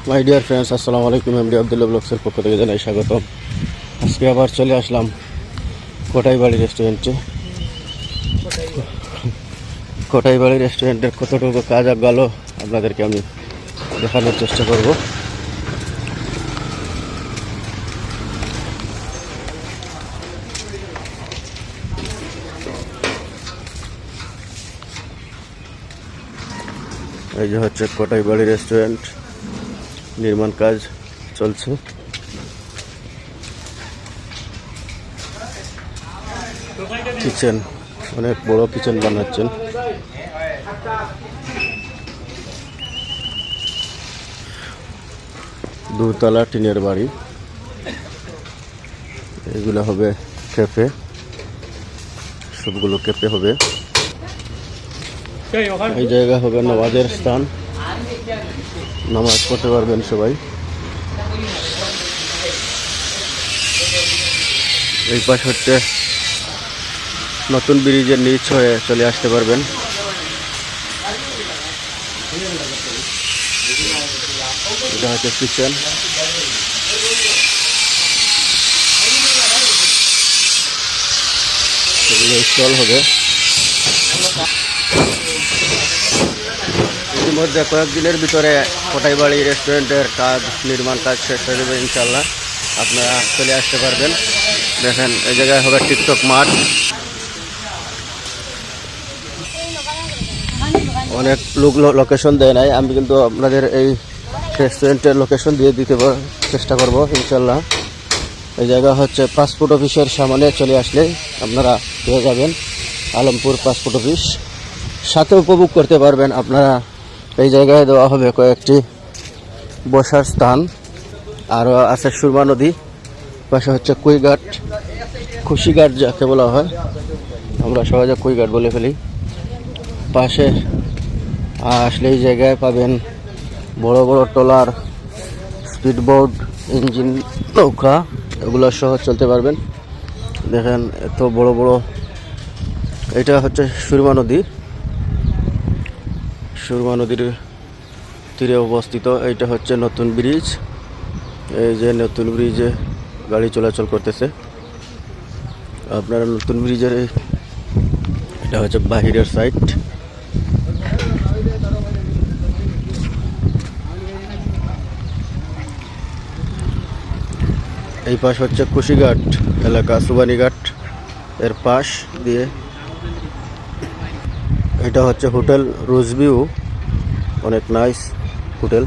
My dear friends, আসসালামু আলাইকুম। MD Abdullah ব্লগসের পক্ষ থেকে জানাই স্বাগতম। আজকে আবার চলে আসলাম কোটাইবাড়ি রেস্টুরেন্টে। কোটাইবাড়ি রেস্টুরেন্টের কতটুকু কাজ গেল আপনাদেরকে আমি দেখানোর চেষ্টা করব। এই যে হচ্ছে কোটাইবাড়ি রেস্টুরেন্ট, নির্মাণ কাজ চলছে। কিচেন, অনেক বড় কিচেন বানাচ্ছেন। দুতলা টিনের বাড়ি, এগুলো হবে ক্যাফে, সবগুলো ক্যাফে হবে। এই জায়গা হবে নামাজের স্থান, নামাজ পড়তে পারবেন সবাই। এই পাশ হচ্ছে নতুন ব্রিজের নিচ হয়ে চলে আসতে পারবেন। এটা হচ্ছে কিচেন। এগুলো স্টল হবে। ইতিমধ্যে কয়েকদিনের ভিতরে কোটাইবাড়ি রেস্টুরেন্টের কাজ, নির্মাণ কাজ শেষ হয়ে যাবে ইনশাল্লাহ। আপনারা চলে আসতে পারবেন। দেখেন, এই জায়গায় হবে টিকটক মাঠ। অনেক লোক লোকেশন দেয় নাই, আমি কিন্তু আপনাদের এই রেস্টুরেন্টের লোকেশন দিয়ে দিতে চেষ্টা করব ইনশাল্লাহ। এই জায়গা হচ্ছে পাসপোর্ট অফিসের সামনে চলে আসলে আপনারা পেয়ে যাবেন আলমপুর পাসপোর্ট অফিস। সাথে উপভোগ করতে পারবেন আপনারা। এই জায়গায় দেওয়া হবে কয়েকটি বসার স্থান, আরও আছে সুরমা নদী। পাশে হচ্ছে কুইঘাট, খুশিঘাট যাকে বলা হয়, আমরা সহজে কুইঘাট বলে ফেলি। পাশে আসলে এই জায়গায় পাবেন বড় বড় ট্রলার, স্পিডবোট, ইঞ্জিন নৌকা, এগুলো সহ চলতে পারবেন। দেখেন এত বড় বড়। এটা হচ্ছে সুরমা নদী, সুরমা নদীর তীরে অবস্থিত। এইটা হচ্ছে নতুন ব্রিজ। এই যে নতুন ব্রিজে গাড়ি চলাচল করতেছে। আপনারা নতুন ব্রিজের এটা হচ্ছে বাহিরের সাইড। এই পাশ হচ্ছে কুশিঘাট এলাকা, সুবানীঘাট এর পাশ দিয়ে। এটা হচ্ছে হোটেল রোজভিউ, অনেক নাইস হোটেল।